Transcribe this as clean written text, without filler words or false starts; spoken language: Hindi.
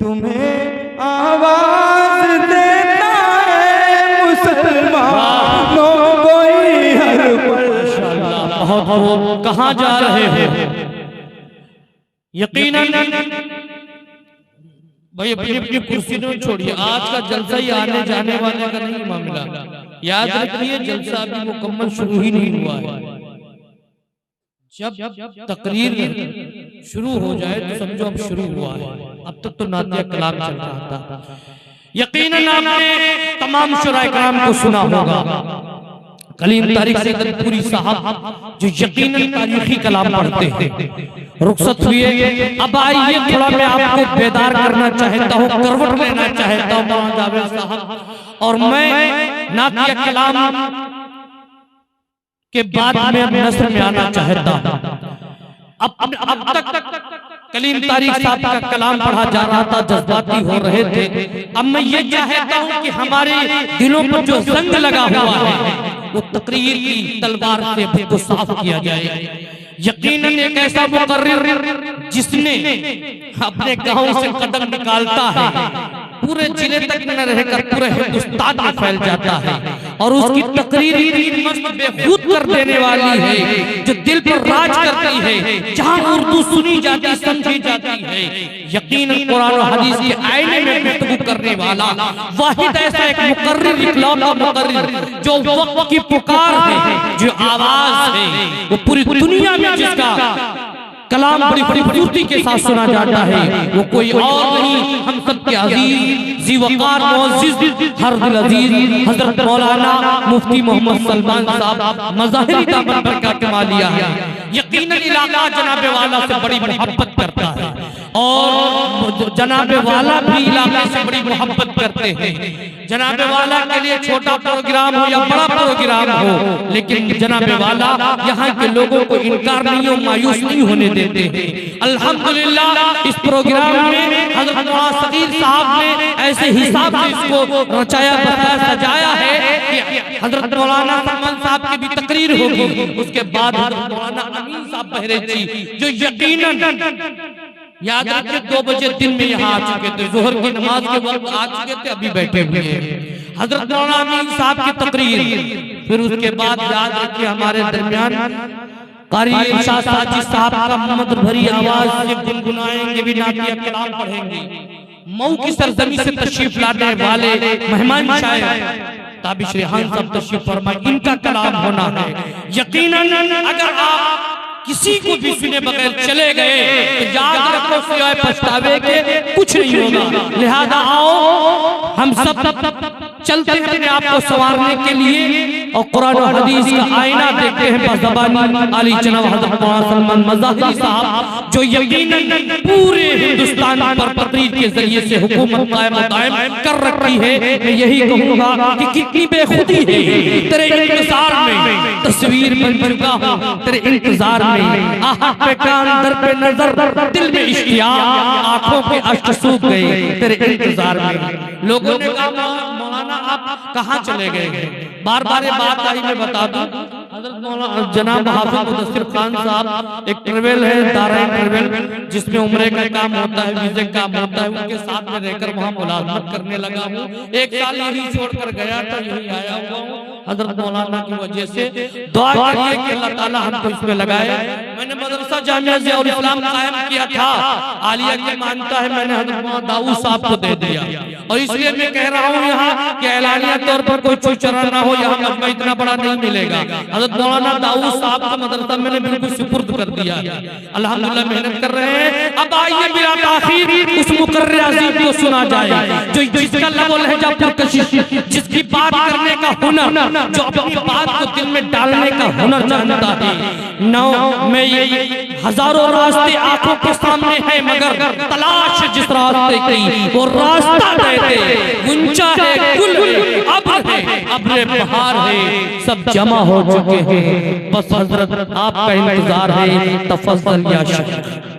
तुम्हें आवाज देता है मुसलमानों कोई हर पल। बहुत कहाँ जा रहे हैं? यकीनन भाई अपनी अपनी कुर्सी न छोड़िए। आज का जलसा ही आने जाने वाले का नहीं मामला। याद रखिए जलसा अभी मुकम्मल शुरू ही नहीं हुआ है। जब तकरीर शुरू हो जाए तो समझो अब शुरू हुआ है। अब तक तो नातिया कलाम चल रहा था। यकीनन आपने तमाम शुरा इकराम को सुना होगा। कलीम तारीख सैयदपुरी साहब जो यकीनन तारीखी कलाम पढ़ते हैं, रुखसत हुए। अब आइए थोड़ा मैं आपको बेदार करना चाहता हूँ, करवट लेना चाहता हूँ मौलाना जावेद साहब। और मैं नातिया कलाम के बाद में अब नस्र में आना चाहता हूँ। अब तक कलीम तारीख साहब का कलाम पढ़ा जा रहा था, जज्बाती हो रहे थे। अब मैं ये चाहता हूँ कि हमारे दिलों पर जो जंग लगा हुआ है वो तकरीर की तलवार से उसको साफ किया जाए। यकीनन एक ऐसा मुकर्रिर जिसने अपने गांव से कदम निकालता है, पूरे जिले तक न रहकर पूरे हिंदुस्तान में फैल जाता है। और उसकी तकरीर इतनी मस्त बेखुद कर देने वाली है जो दिल पर राज करती है। जहां उर्दू सुनी जाती समझी जाती है, यकीनन कुरान और हदीस के आईने में गुफ्तगू करने वाला वाहिद ऐसा एक मुकर्रिर, इकलौता मुकर्रिर जो वक्त की पुकार है, जो आवाज है, वो पूरी दुनिया में जिसका कलाम बड़ी बड़ी खूबसूरती के साथ सुना जाता है, वो कोई और नहीं, हम सबके अजीज ज़ीवकार मुअज़्ज़िज़ हर दिल अजीज हजरत मौलाना मुफ्ती मोहम्मद सलमान साहब मज़ाहिरी दामन पर का कमालिया है। यकीनन इलाका जनाबे वाला से बड़ी मोहब्बत करता है और जनाबे वाला भी इलाके से बड़ी मोहब्बत करते हैं। जनाबे वाला के लिए छोटा प्रोग्राम हो या बड़ा प्रोग्राम हो, लेकिन जनाबे वाला यहाँ के लोगों को इनकार नहीं हो, मायूस नहीं होने देते हैं। अल्हम्दुलिल्लाह इस प्रोग्राम में हज़रत मौलाना सगीर साहब ने ऐसे हिसाब से इसको रचाया बताया सजाया है कि हज़रत मौलाना सलमान साहब की भी तकरीर होगी, उसके बाद हज़रत मौलाना अमीन साहब बहरेची जो यकीनन याद रखिए 2 बजे दिन में यहाँ आ चुके थे, जोहर की नमाज के वक्त आ चुके थे, अभी बैठे हुए हैं। हज़रत मौलाना अमीन साहब की तकरीर, फिर उसके बाद याद रखिए हमारे दरमियान कारी इरशाद साजिद साहब का मोहम्मद भरी आवाज से गुनगुनाएंगे, भी नातिया कलाम पढ़ेंगे। मऊ की सरजमी से तशरीफ लाने वाले मेहमान शायर ताबिश रेहान साहब तशरीफ फरमाए, इनका कलाम होना है। यकीनन अगर आप किसी को भी सुने बगैर चले गए तो याद रखो सिवाय पछतावे के कुछ नहीं होगा। लिहाजा आओ हम सब चलते हैं अपने आप को संवारने के लिए और कुरान और हदीस का आईना देखते हैं बज़बानी आली जनाब हज़रत मौलाना सलमान मज़ाहिरी साहब जो यकीनन पूरे हिंदुस्तान पर तकरीर के जरिए से हुकूमत कायम कर रखी है। मैं यही कहूँगा कि कितनी बेखुदी है, तेरे इंतजार में तस्वीर बन चुका हूँ, तेरे इंतजार में आहा पे कान दर पे नजर दिल में इश्तियाक आंखों पे अश्क सूख गए तेरे इंतजार में। लोगों ने कहा मौलाना आप कहाँ चले गए? बार बार ये बात आई, मैं बता दूं हज़रत मौलाना जनाब हाफिज मुदस्सिर खान साहब एक ट्रेवल है दाराइन ट्रेवल जिसमें उम्रे का काम होता है, वीजे का काम होता है, उनके साथ में रहकर वहाँ मुलाजमत करने लगा हूँ। 1 साल यही छोड़कर गया था, यही आया हुआ हूँ। हज़रत मौलाना की वजह से दुआ करिए कि अल्लाह ताला हमको इसमें लगाए। मैंने मदरसा जामिया ज़ियाउल इस्लाम कायम किया था, आलिया के मानता है, मैंने हज़रत मौलाना दाऊद साहब को दे दिया। और इसलिए मैं कह रहा हूँ यहाँ कि ऐलानिया तौर पर कोई चूचरा ना हो, यहाँ मजमा इतना बड़ा नहीं मिलेगा। हज़रत मौलाना दाऊद साहब का मदरसा मैंने बिल्कुल सुपुर्द कर दिया। अल्हम्दुलिल्लाह मेहनत कर रहे हैं। अब आइए बिला ताखीर उस मुकर्रिर अज़ीम को सुना जाए जो जिसका लब और लहजा पुरकशिश, जिसकी बात करने का हुनर, जो अपनी बात को दिल में डालने का हुनर जानता है। नौ में ये हजारों रास्ते आंखों के सामने है, मगर तलाश जिस रास्ते की वो रास्ता देते गुंचा है, गुल अब्र है, अब्र बहार है, सब जमा हो चुके हैं, बस हजरत आपका इंतजार है। तफज़्ज़ल या शेख।